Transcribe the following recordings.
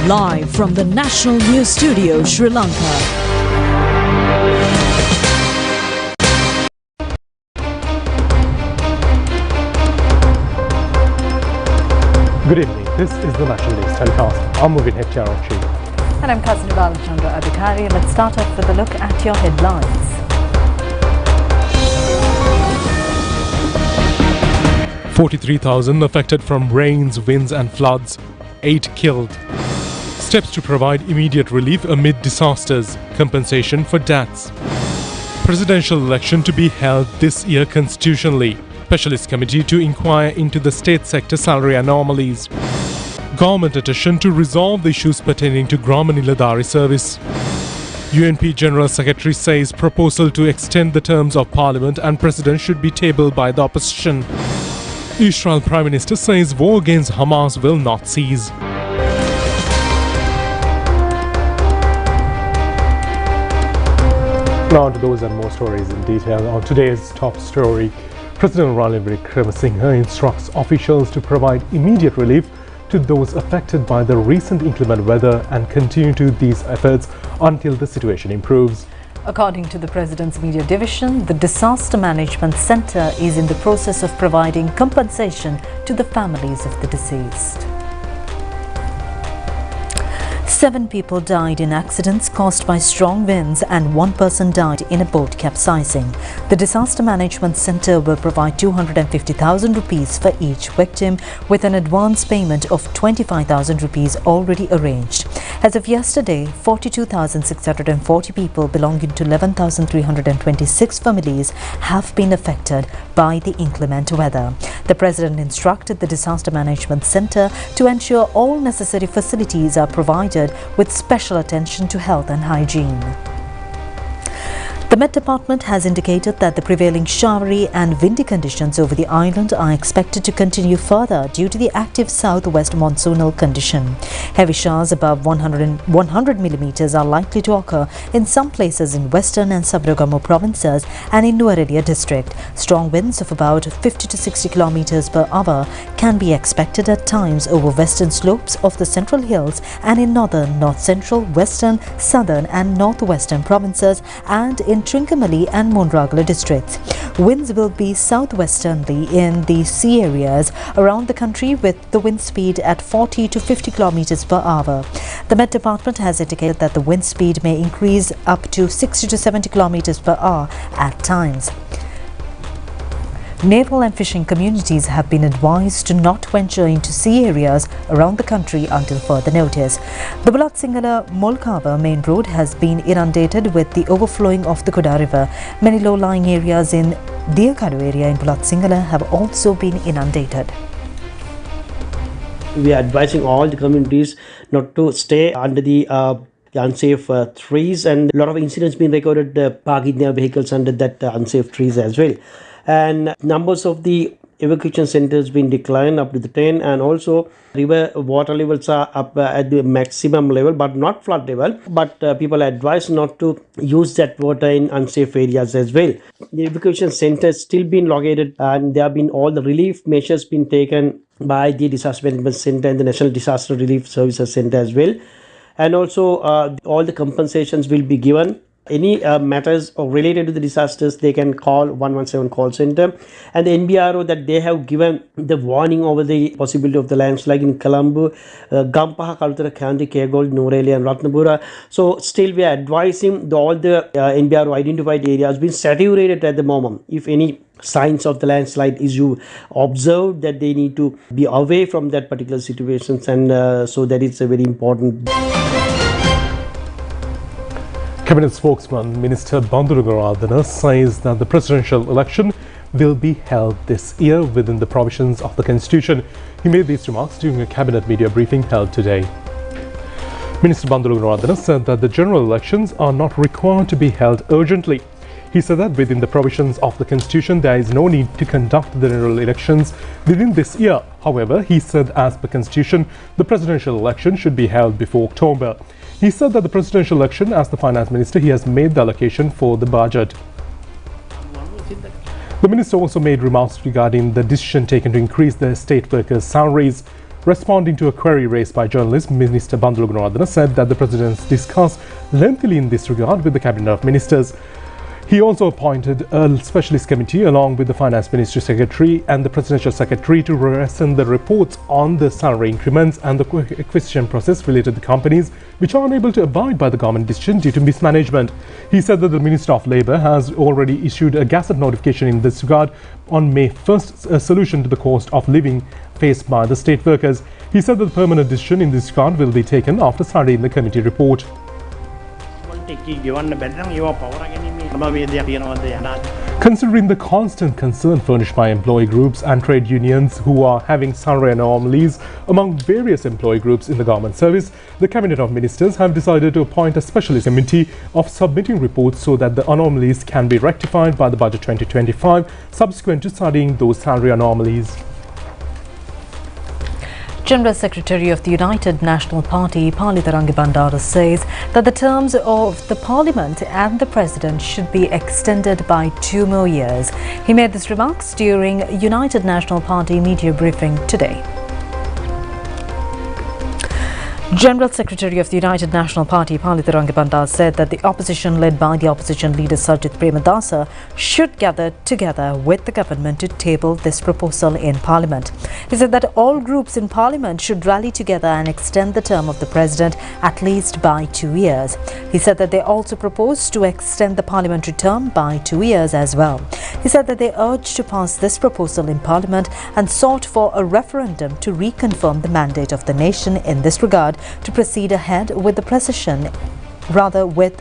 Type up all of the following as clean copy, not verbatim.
Live from the National News Studio, Sri Lanka. Good evening. This is the National News Telecast. I'm Movin Heptiarochi. And I'm Cousin Balachandra Adhikari. Let's start off with a look at your headlines. 43,000 affected from rains, winds and floods. 8 killed. Steps to provide immediate relief amid disasters. Compensation for deaths. Presidential election to be held this year constitutionally. Specialist committee to inquire into the state sector salary anomalies. Government attention to resolve the issues pertaining to Gramaniladari service. UNP General Secretary says proposal to extend the terms of Parliament and President should be tabled by the opposition. Israel Prime Minister says war against Hamas will not cease. Now to those and more stories in detail. On today's top story, President Ranil Wickremesinghe instructs officials to provide immediate relief to those affected by the recent inclement weather and continue to these efforts until the situation improves. According to the President's Media Division, the Disaster Management Centre is in the process of providing compensation to the families of the deceased. 7 people died in accidents caused by strong winds and 1 person died in a boat capsizing. The Disaster Management Centre will provide 250,000 rupees for each victim, with an advance payment of 25,000 rupees already arranged. As of yesterday, 42,640 people belonging to 11,326 families have been affected by the inclement weather. The President instructed the Disaster Management Centre to ensure all necessary facilities are provided with special attention to health and hygiene. The Met Department has indicated that the prevailing showery and windy conditions over the island are expected to continue further due to the active southwest monsoonal condition. Heavy showers above 100 millimeters are likely to occur in some places in western and Sabaragamu provinces and in Nuwara district. Strong winds of about 50 to 60 kilometers per hour can be expected at times over western slopes of the central hills and in northern, north central, western, southern and northwestern provinces and in Trincomalee and Monragala districts. Winds will be southwesterly in the sea areas around the country with the wind speed at 40 to 50 kilometers per hour. The Met Department has indicated that the wind speed may increase up to 60 to 70 kilometers per hour at times. Naval and fishing communities have been advised to not venture into sea areas around the country until further notice. The Bulat-Singhala-Molkava main road has been inundated with the overflowing of the Kuda River. Many low-lying areas in Diakadu area in Bulat-Singhala have also been inundated. We are advising all the communities not to stay under the unsafe trees, and a lot of incidents being recorded parking their vehicles under that unsafe trees as well. And numbers of the evacuation centers been declined up to the 10, and also river water levels are up at the maximum level but not flood level, but people are advised not to use that water in unsafe areas as well. The evacuation centers still been located, and there have been all the relief measures been taken by the Disaster Management Center and the National Disaster Relief Services Center as well. And also all the compensations will be given. Any matters related to the disasters, they can call 117 call center, and the NBRO that they have given the warning over the possibility of the landslide in Colombo, Gampaha, Kalutara, Kandy, Kegold, Noreli and Ratnapura. So still we are advising all the NBRO identified areas being saturated at the moment. If any signs of the landslide is you observe, that they need to be away from that particular situations, and so that is a very important. Cabinet spokesman Minister Bandulu Garadana says that the presidential election will be held this year within the provisions of the Constitution. He made these remarks during a cabinet media briefing held today. Minister Bandulu Garadana said that the general elections are not required to be held urgently. He said that within the provisions of the Constitution, there is no need to conduct the general elections within this year. However, he said as per Constitution, the presidential election should be held before October. He said that the presidential election, as the finance minister, he has made the allocation for the budget. The minister also made remarks regarding the decision taken to increase the state workers' salaries. Responding to a query raised by journalist, Minister Bandulu Gunawardena said that the President discussed lengthily in this regard with the Cabinet of Ministers. He also appointed a specialist committee along with the Finance Ministry Secretary and the Presidential Secretary to listen the reports on the salary increments and the acquisition process related to companies which are unable to abide by the government decision due to mismanagement. He said that the Minister of Labour has already issued a gazette notification in this regard on May 1st, a solution to the cost of living faced by the state workers. He said that the permanent decision in this regard will be taken after studying the committee report. Considering the constant concern furnished by employee groups and trade unions who are having salary anomalies among various employee groups in the government service, the Cabinet of Ministers have decided to appoint a specialist committee of submitting reports so that the anomalies can be rectified by the Budget 2025 subsequent to studying those salary anomalies. General Secretary of the United National Party, Palitharangi Bandara, says that the terms of the Parliament and the President should be extended by 2 more years. He made these remarks during United National Party media briefing today. General Secretary of the United National Party, Palitharangi Bandara, said that the opposition led by the opposition leader Sajith Premadasa should gather together with the government to table this proposal in Parliament. He said that all groups in Parliament should rally together and extend the term of the President at least by 2 years. He said that they also proposed to extend the parliamentary term by 2 years as well. He said that they urged to pass this proposal in Parliament and sought for a referendum to reconfirm the mandate of the nation in this regard, to proceed ahead with the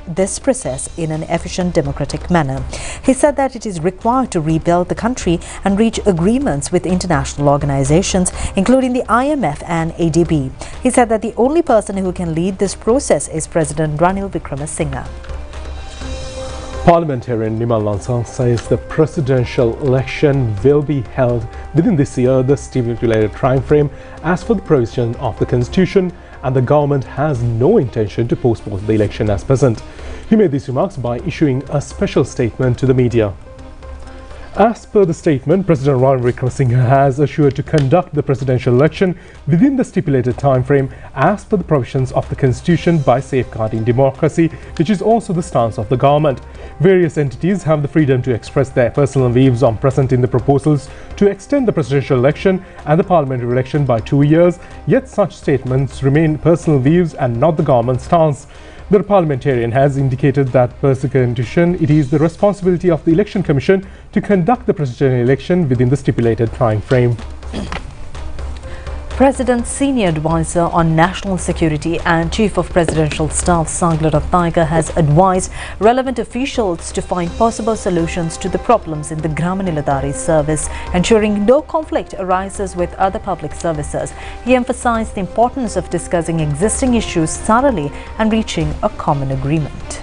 this process in an efficient democratic manner. He said that it is required to rebuild the country and reach agreements with international organizations, including the IMF and ADB. He said that the only person who can lead this process is President Ranil Wickremesinghe. Parliamentarian Nimal Lansang says the presidential election will be held within this year, the stipulated time frame, as for the provision of the Constitution, and the government has no intention to postpone the election as present. He made these remarks by issuing a special statement to the media. As per the statement, President Ranil Wickremesinghe has assured to conduct the presidential election within the stipulated time frame as per the provisions of the Constitution by safeguarding democracy, which is also the stance of the government. Various entities have the freedom to express their personal views on presenting the proposals to extend the presidential election and the parliamentary election by 2 years, yet such statements remain personal views and not the government's stance. The parliamentarian has indicated that per the Constitution, it is the responsibility of the Election Commission to conduct the presidential election within the stipulated time frame. President's senior advisor on national security and Chief of Presidential Staff Sagla Ratnayaka has advised relevant officials to find possible solutions to the problems in the Gramaniladari service, ensuring no conflict arises with other public services. He emphasized the importance of discussing existing issues thoroughly and reaching a common agreement.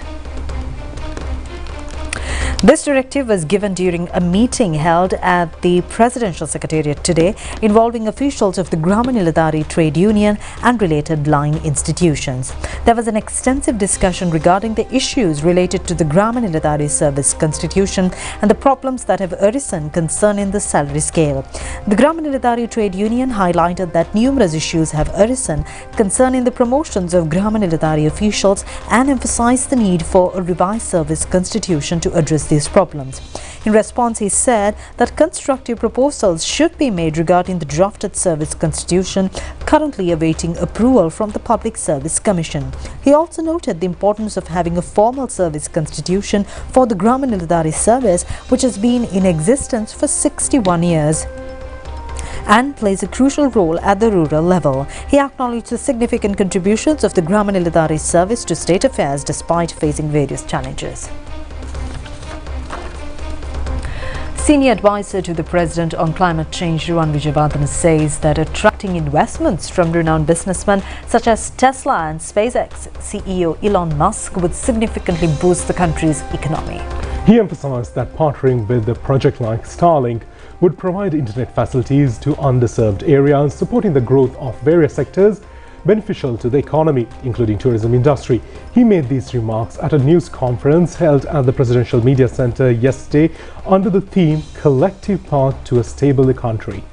This directive was given during a meeting held at the Presidential Secretariat today involving officials of the Gramaniladari Trade Union and related line institutions. There was an extensive discussion regarding the issues related to the Gramaniladari Service Constitution and the problems that have arisen concerning the salary scale. The Gramaniladari Trade Union highlighted that numerous issues have arisen concerning the promotions of Gramaniladari officials and emphasized the need for a revised service constitution to address these problems. In response, he said that constructive proposals should be made regarding the drafted service constitution currently awaiting approval from the Public Service Commission. He also noted the importance of having a formal service constitution for the Gramaniladari service, which has been in existence for 61 years and plays a crucial role at the rural level. He acknowledged the significant contributions of the Gramaniladari service to state affairs despite facing various challenges. Senior advisor to the President on climate change, Ruwan Wijewardene, says that attracting investments from renowned businessmen such as Tesla and SpaceX CEO Elon Musk would significantly boost the country's economy. He emphasized that partnering with a project like Starlink would provide internet facilities to underserved areas, supporting the growth of various sectors beneficial to the economy, including tourism industry. He made these remarks at a news conference held at the Presidential Media Center yesterday under the theme Collective Path to a Stable Country.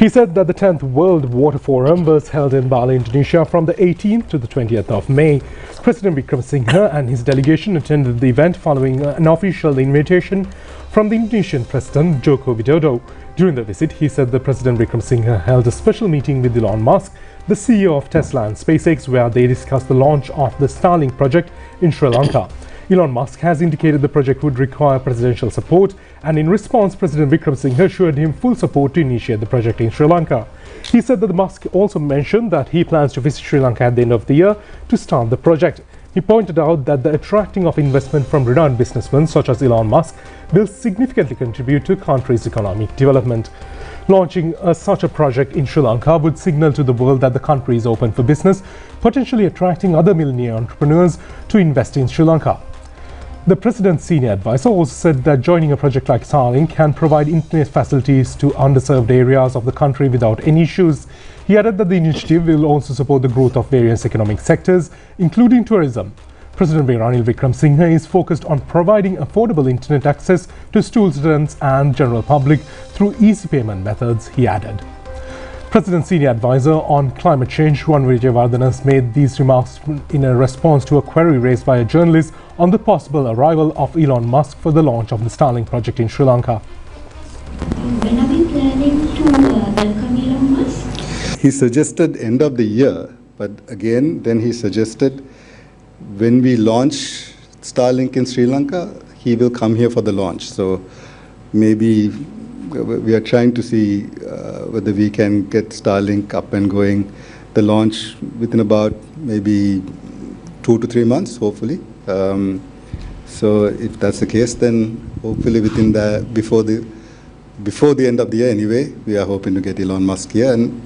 He said that the 10th World Water Forum was held in Bali, Indonesia from the 18th to the 20th of May. President Wickremesinghe and his delegation attended the event following an official invitation from the Indonesian President Joko Widodo. During the visit, he said that President Wickremesinghe held a special meeting with Elon Musk, the CEO of Tesla and SpaceX, where they discussed the launch of the Starlink project in Sri Lanka. Elon Musk has indicated the project would require presidential support, and in response, President Wickremesinghe assured him full support to initiate the project in Sri Lanka. He said that Musk also mentioned that he plans to visit Sri Lanka at the end of the year to start the project. He pointed out that the attracting of investment from renowned businessmen such as Elon Musk will significantly contribute to the country's economic development. Launching such a project in Sri Lanka would signal to the world that the country is open for business, potentially attracting other millionaire entrepreneurs to invest in Sri Lanka. The president's senior advisor also said that joining a project like Starlink can provide internet facilities to underserved areas of the country without any issues. He added that the initiative will also support the growth of various economic sectors, including tourism. President Ranil Wickremesinghe is focused on providing affordable internet access to students and general public through easy payment methods, he added. President's senior advisor on climate change, Juan Vijayawardena, made these remarks in a response to a query raised by a journalist on the possible arrival of Elon Musk for the launch of the Starlink project in Sri Lanka. When are we planning to welcome Elon Musk? He suggested end of the year, but again, then he suggested when we launch Starlink in Sri Lanka, he will come here for the launch. So maybe we are trying to see whether we can get Starlink up and going, the launch within about maybe 2 to 3 months, hopefully. So if that's the case, then hopefully within the before the end of the year anyway, we are hoping to get Elon Musk here and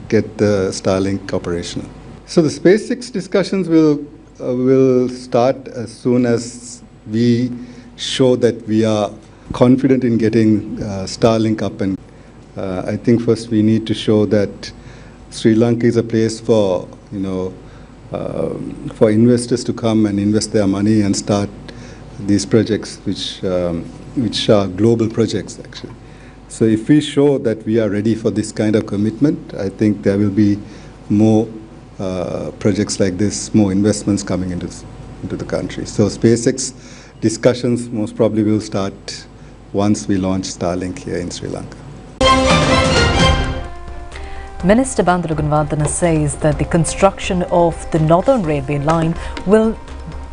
get the Starlink operational. So the SpaceX discussions will start as soon as we show that we are confident in getting Starlink up, and I think first we need to show that Sri Lanka is a place for for investors to come and invest their money and start these projects, which are global projects actually. So if we show that we are ready for this kind of commitment, I think there will be more projects like this, more investments coming into the country. So SpaceX discussions most probably will start once we launch Starlink here in Sri Lanka. Minister Bandara Gunawardena says that the construction of the Northern Railway line will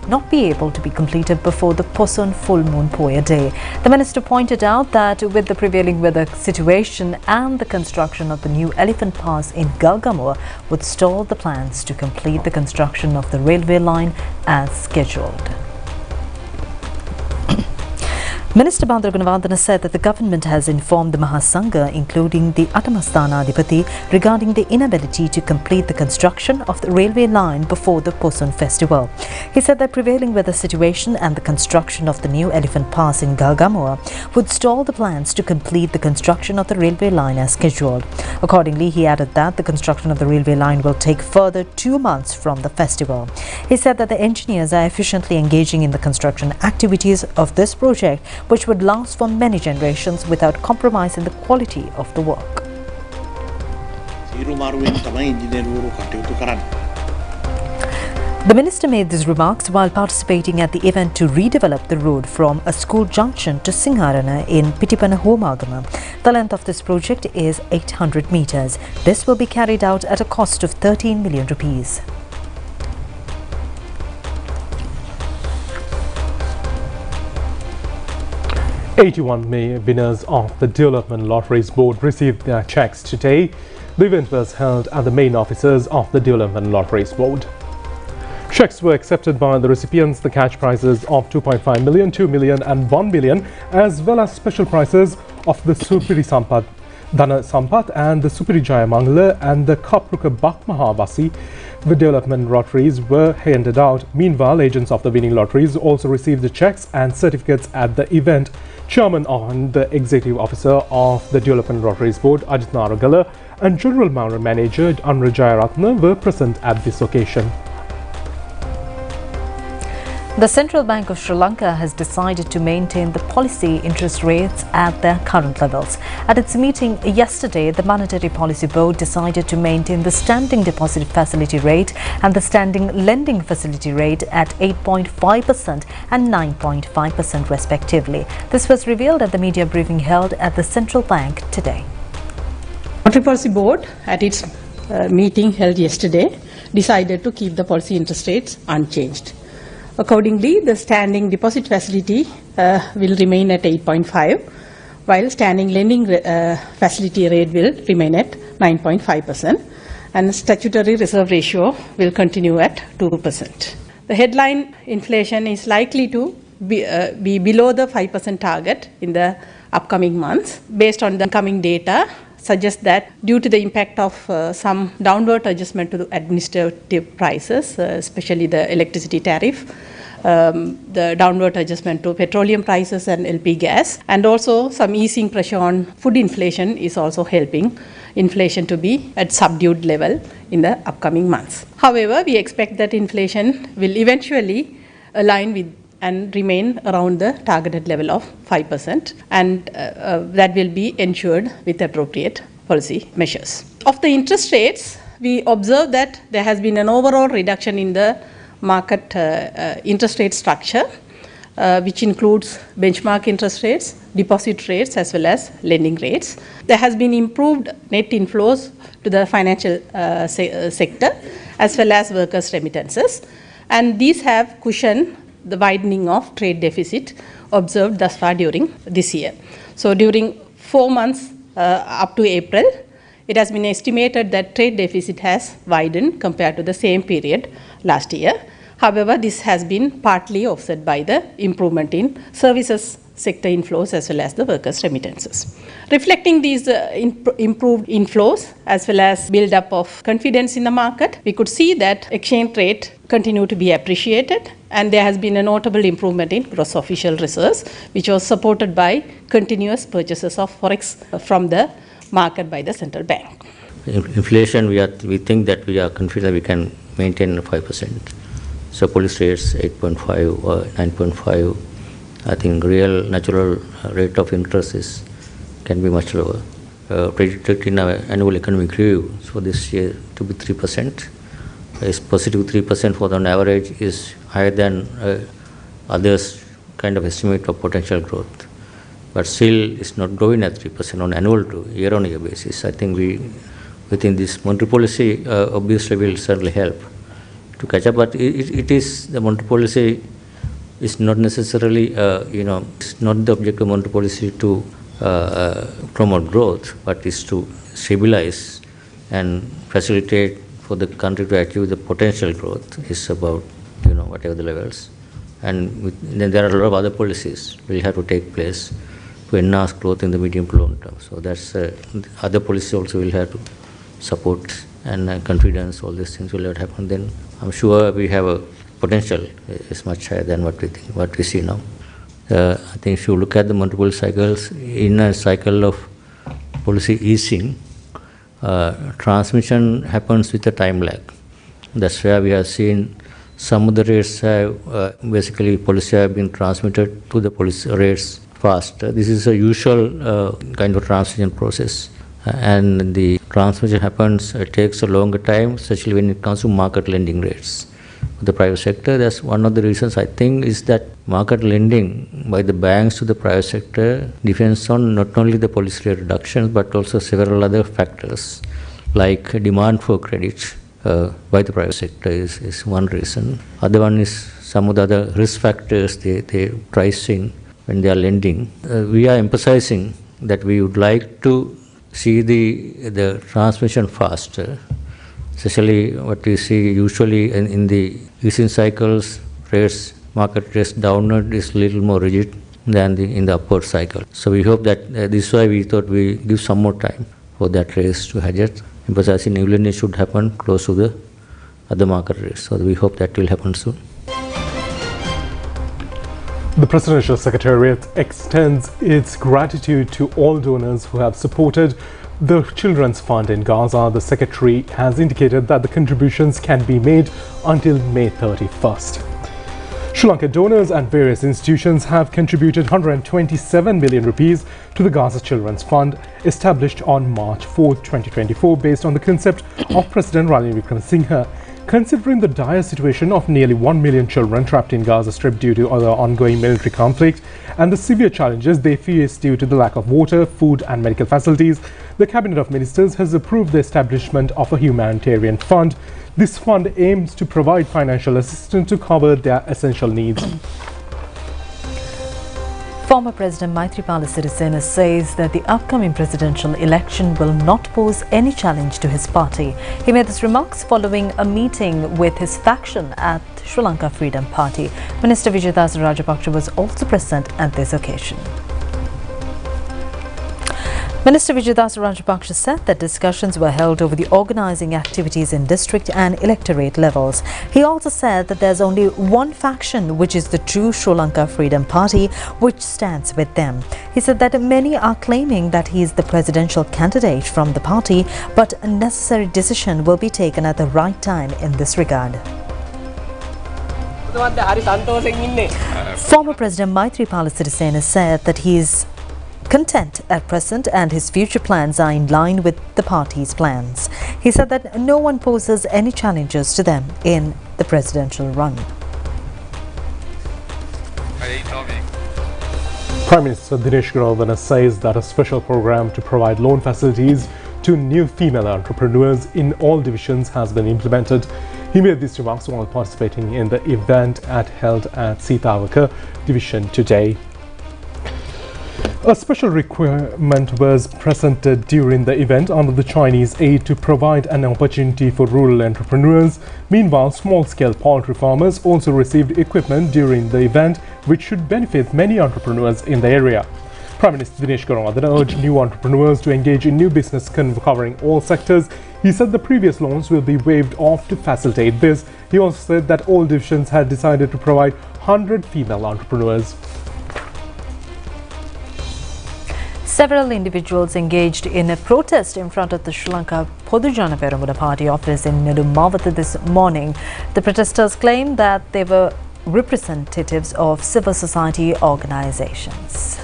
not be able to be completed before the Poson full moon Poya day. The minister pointed out that with the prevailing weather situation and the construction of the new Elephant Pass in Gargamur would stall the plans to complete the construction of the railway line as scheduled. Minister Bandara Gunawardena said that the government has informed the Mahasangha, including the Atamasthana Adhipati, regarding the inability to complete the construction of the railway line before the Poson festival. He said that prevailing weather situation and the construction of the new Elephant Pass in Gargamur would stall the plans to complete the construction of the railway line as scheduled. Accordingly, he added that the construction of the railway line will take further 2 months from the festival. He said that the engineers are efficiently engaging in the construction activities of this project, which would last for many generations without compromising the quality of the work. The minister made these remarks while participating at the event to redevelop the road from a school junction to Singharana in Pitipana Homagama. The length of this project is 800 meters. This will be carried out at a cost of 13 million rupees. $81 million winners of the Development Lotteries Board received their checks today. The event was held at the main offices of the Development Lotteries Board. Checks were accepted by the recipients. The cash prizes of 2.5 million, 2 million and 1 million, as well as special prizes of the Supiri Sampat, Dana Sampat and the Supiri Jaya Mangala and the Kapruka Bak Mahavasi. The development lotteries were handed out. Meanwhile, agents of the winning lotteries also received the checks and certificates at the event. Chairman and the Executive Officer of the Development Lotteries Board, Ajit Naragala, and General Manager Anra Jayaratna were present at this occasion. The Central Bank of Sri Lanka has decided to maintain the policy interest rates at their current levels. At its meeting yesterday, the Monetary Policy Board decided to maintain the standing deposit facility rate and the standing lending facility rate at 8.5% and 9.5% respectively. This was revealed at the media briefing held at the Central Bank today. Monetary Policy Board at its meeting held yesterday decided to keep the policy interest rates unchanged. Accordingly, the standing deposit facility will remain at 8.5, while standing lending facility rate will remain at 9.5%, and statutory reserve ratio will continue at 2%. The headline inflation is likely to be below the 5% target in the upcoming months. Based on the coming data, suggests that due to the impact of some downward adjustment to the administrative prices, especially the electricity tariff, the downward adjustment to petroleum prices and LP gas, and also some easing pressure on food inflation is also helping inflation to be at subdued level in the upcoming months. However, we expect that inflation will eventually align with and remain around the targeted level of 5%, and that will be ensured with appropriate policy measures. Of the interest rates, we observe that there has been an overall reduction in the market interest rate structure, which includes benchmark interest rates, deposit rates, as well as lending rates. There has been improved net inflows to the financial sector, as well as workers' remittances, and these have cushioned the widening of trade deficit observed thus far during this year. So during 4 months up to April, it has been estimated that trade deficit has widened compared to the same period last year. However, this has been partly offset by the improvement in services sector inflows as well as the workers' remittances. Reflecting these improved inflows as well as build-up of confidence in the market, we could see that exchange rate continue to be appreciated, and there has been a notable improvement in gross official reserves, which was supported by continuous purchases of forex from the market by the central bank. Inflation, we think that we are confident we can maintain 5%. So policy rates 8.5 or 9.5. I think real natural rate of interest can be much lower. Predicted in our annual economic review, so this year to be 3%. Is positive 3% for the on average is higher than others kind of estimate of potential growth. But still it's not growing at 3% on annual to year-on-year basis. I think we within this monetary policy obviously will certainly help to catch up. But it is the monetary policy is not necessarily it's not the objective of monetary policy to promote growth, but is to stabilize and facilitate for the country to achieve the potential growth is about whatever the levels, and then there are a lot of other policies will have to take place to enhance growth in the medium to long term. So that's other policies also will have to support and confidence. All these things will have to happen. Then I'm sure we have a potential is much higher than what we see now. I think if you look at the multiple cycles, in a cycle of policy easing, transmission happens with a time lag. That's where we have seen some of the rates have basically policy have been transmitted to the policy rates faster. This is a usual kind of transition process, and the transmission happens takes a longer time, especially when it comes to market lending rates. The private sector, that's one of the reasons I think is that market lending by the banks to the private sector depends on not only the policy rate reductions but also several other factors like demand for credit by the private sector is one reason. Other one is some of the other risk factors they price in when they are lending. We are emphasizing that we would like to see the transmission faster. Especially what we see usually in the easing cycles, market rates downward is a little more rigid than in the upward cycle. So we hope that this is why we thought we give some more time for that race to adjust. Because I think new lending should happen close to the other market rates. So we hope that will happen soon. The Presidential Secretariat extends its gratitude to all donors who have supported the Children's Fund in Gaza. The Secretary has indicated that the contributions can be made until May 31st. Sri Lanka donors and various institutions have contributed 127 million rupees to the Gaza Children's Fund, established on March 4, 2024, based on the concept of President Ranil Wickremesinghe. Considering the dire situation of nearly 1 million children trapped in Gaza Strip due to other ongoing military conflict and the severe challenges they face due to the lack of water, food and medical facilities, the Cabinet of Ministers has approved the establishment of a humanitarian fund. This fund aims to provide financial assistance to cover their essential needs. Former President Maithripala Sirisena says that the upcoming presidential election will not pose any challenge to his party. He made these remarks following a meeting with his faction at Sri Lanka Freedom Party. Minister Vijayadasa Rajapaksa was also present at this occasion. Minister Vijayadasa Rajapaksa said that discussions were held over the organising activities in district and electorate levels. He also said that there's only one faction, which is the true Sri Lanka Freedom Party, which stands with them. He said that many are claiming that he is the presidential candidate from the party, but a necessary decision will be taken at the right time in this regard. Former President Maithripala Sirisena said that he is content at present and his future plans are in line with the party's plans. He said that no one poses any challenges to them in the presidential run. Prime Minister Dinesh Gunawardena says that a special program to provide loan facilities to new female entrepreneurs in all divisions has been implemented. He made these remarks while participating in the event held at Sitawaka division today. A special requirement was presented during the event under the Chinese aid to provide an opportunity for rural entrepreneurs. Meanwhile, small-scale poultry farmers also received equipment during the event, which should benefit many entrepreneurs in the area. Prime Minister Dinesh Gunawardena urged new entrepreneurs to engage in new business covering all sectors. He said the previous loans will be waived off to facilitate this. He also said that all divisions had decided to provide 100 female entrepreneurs. Several individuals engaged in a protest in front of the Sri Lanka Podujana Peramuna Party office in Nedumawata this morning. The protesters claimed that they were representatives of civil society organizations.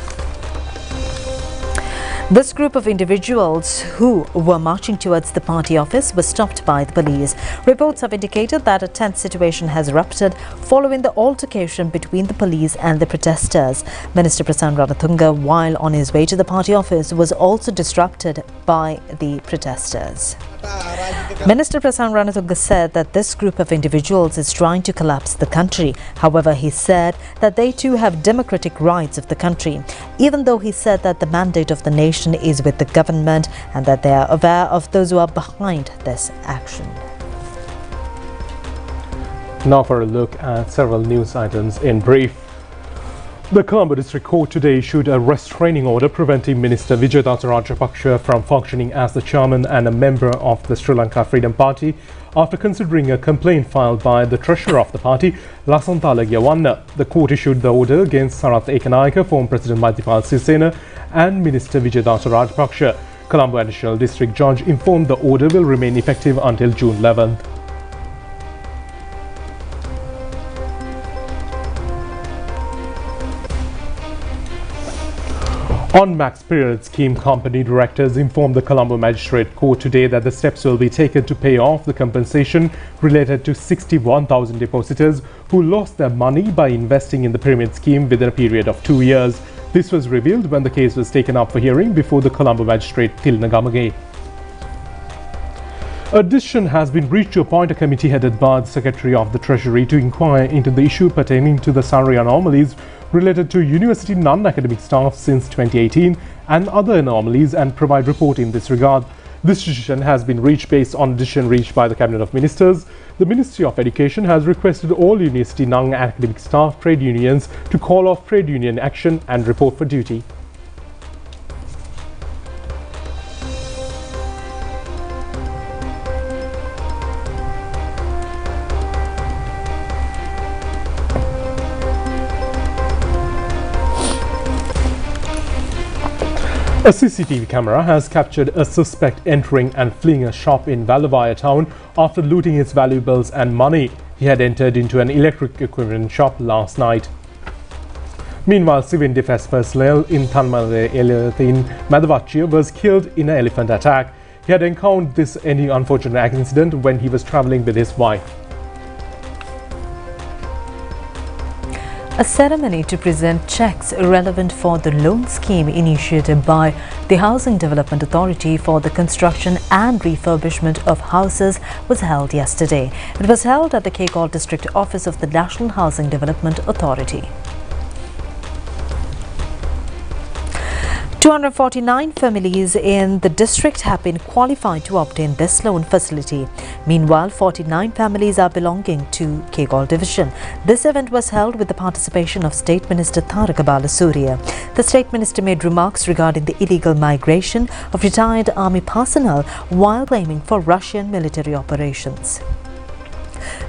This group of individuals who were marching towards the party office was stopped by the police. Reports have indicated that a tense situation has erupted following the altercation between the police and the protesters. Minister Prasanna Ranatunga, while on his way to the party office, was also disrupted by the protesters. Minister Prasanna Ranatunga said that this group of individuals is trying to collapse the country. However, he said that they too have democratic rights of the country, even though he said that the mandate of the nation is with the government and that they are aware of those who are behind this action. Now for a look at several news items in brief. The Colombo District Court today issued a restraining order preventing Minister Vijayadasa Rajapaksa from functioning as the chairman and a member of the Sri Lanka Freedom Party after considering a complaint filed by the treasurer of the party, Lasantha Lagiyawanna. The court issued the order against Sarath Ekanayake, former President Maithripala Sirisena and Minister Vijayadasa Rajapaksa. Colombo Additional District Judge informed the order will remain effective until June 11th. On max period scheme company directors informed the Colombo Magistrate Court today that the steps will be taken to pay off the compensation related to 61,000 depositors who lost their money by investing in the pyramid scheme within a period of 2 years. This was revealed when the case was taken up for hearing before the Colombo Magistrate Tilna Gamage. A decision has been reached to appoint a committee headed by the Secretary of the Treasury to inquire into the issue pertaining to the salary anomalies related to university non-academic staff since 2018 and other anomalies and provide report in this regard. This decision has been reached based on a decision reached by the Cabinet of Ministers. The Ministry of Education has requested all university non-academic staff trade unions to call off trade union action and report for duty. A CCTV camera has captured a suspect entering and fleeing a shop in Vallavaya town after looting its valuables and money. He had entered into an electric equipment shop last night. Meanwhile, civil defense personnel in Tanmale in Madhavachia was killed in an elephant attack. He had encountered this unfortunate accident when he was travelling with his wife. A ceremony to present cheques relevant for the loan scheme initiated by the Housing Development Authority for the construction and refurbishment of houses was held yesterday. It was held at the Kekol District Office of the National Housing Development Authority. 249 families in the district have been qualified to obtain this loan facility. Meanwhile, 49 families are belonging to Kekol Division. This event was held with the participation of State Minister Tharak Balasuriya. The State Minister made remarks regarding the illegal migration of retired army personnel while claiming for Russian military operations.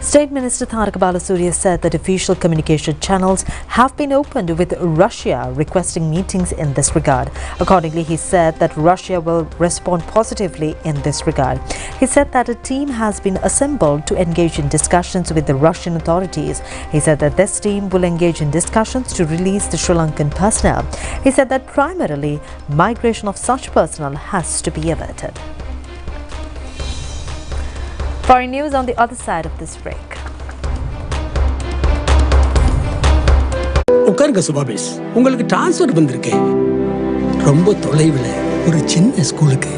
State Minister Tharak Balasuriya said that official communication channels have been opened with Russia requesting meetings in this regard. Accordingly, he said that Russia will respond positively in this regard. He said that a team has been assembled to engage in discussions with the Russian authorities. He said that this team will engage in discussions to release the Sri Lankan personnel. He said that primarily migration of such personnel has to be averted. Foreign news on the other side of this break. உட்காருங்க சுபாபேஷ், உங்களுக்கு transfer வந்திருக்கு. ரொம்ப தொலைவில் ஒரு சின்ன ஸ்கூலுக்கு.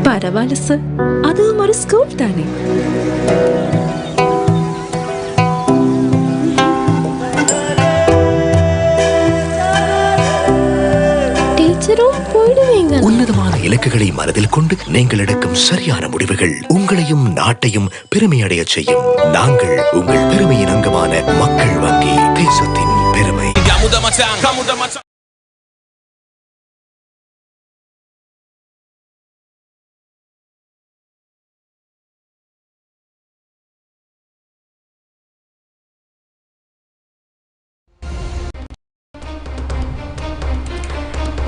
பரவாயில்ல sir, அதுவும் ஒரு ஸ்கூல் தானே. உன்னதமான இலக்குகளை மனதில் கொண்டு நீங்கள் எடுக்கும் சரியான முடிவுகள் உங்களையும் நாட்டையும் பெருமையடைய செய்யும். நாங்கள் உங்கள் பெருமையின் அங்கமான மக்கள் வங்கி, தேசத்தின் பெருமை.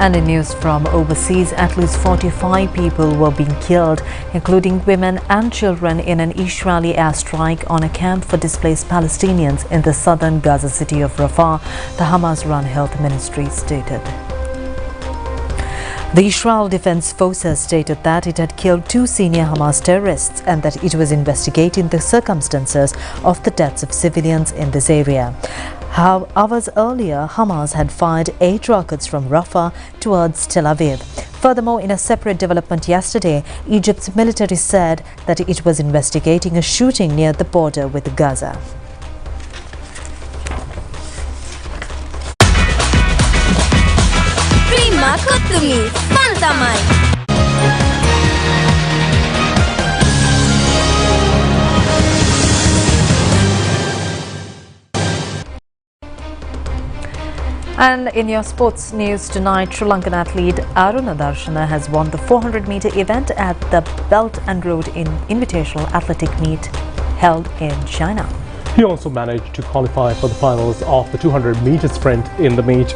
And in news from overseas, at least 45 people were being killed, including women and children, in an Israeli airstrike on a camp for displaced Palestinians in the southern Gaza city of Rafah, the Hamas-run health ministry stated. The Israel Defense Forces stated that it had killed 2 senior Hamas terrorists and that it was investigating the circumstances of the deaths of civilians in this area. Hours earlier, Hamas had fired 8 rockets from Rafah towards Tel Aviv. Furthermore, in a separate development yesterday, Egypt's military said that it was investigating a shooting near the border with Gaza. Prima Kutumi, Pantamai. And in your sports news tonight, Sri Lankan athlete Aruna Darshana has won the 400-meter event at the Belt and Road Invitational Athletic Meet held in China. He also managed to qualify for the finals of the 200-meter sprint in the meet.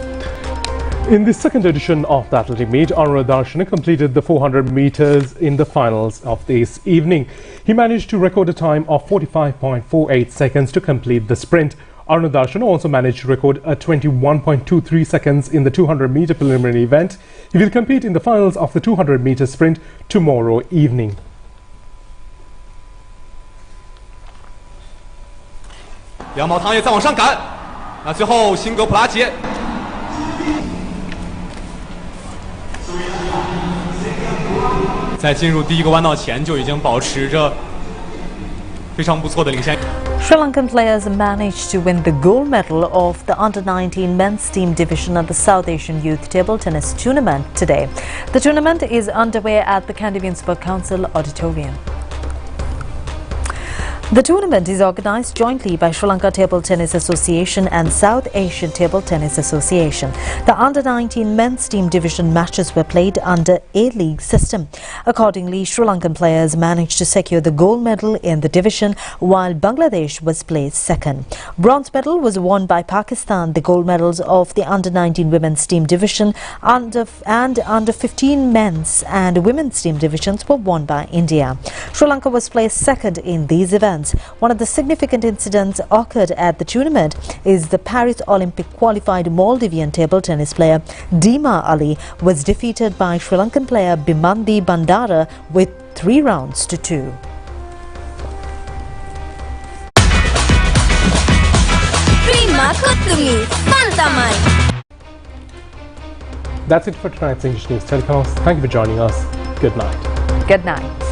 In the second edition of the athletic meet, Aruna Darshana completed the 400 meters in the finals of this evening. He managed to record a time of 45.48 seconds to complete the sprint. Aruna Darshana also managed to record a 21.23 seconds in the 200-meter preliminary event. He will compete in the finals of the 200-meter sprint tomorrow evening.杨宝堂也再往上赶，那最后辛格普拉杰。在进入第一个弯道前就已经保持着非常不错的领先。 Sri Lankan players managed to win the gold medal of the Under-19 men's team division at the South Asian Youth Table Tennis Tournament today. The tournament is underway at the Candivian Sport Council Auditorium. The tournament is organised jointly by Sri Lanka Table Tennis Association and South Asian Table Tennis Association. The Under-19 men's team division matches were played under A-League system. Accordingly, Sri Lankan players managed to secure the gold medal in the division, while Bangladesh was placed second. Bronze medal was won by Pakistan. The gold medals of the Under-19 women's team division and Under-15 men's and women's team divisions were won by India. Sri Lanka was placed second in these events. events. One of the significant incidents occurred at the tournament is the Paris Olympic qualified Maldivian table tennis player Dima Ali was defeated by Sri Lankan player Bimandi Bandara with 3 rounds to 2. That's it for tonight's English News Telecast. Thank you for joining us. Good night. Good night.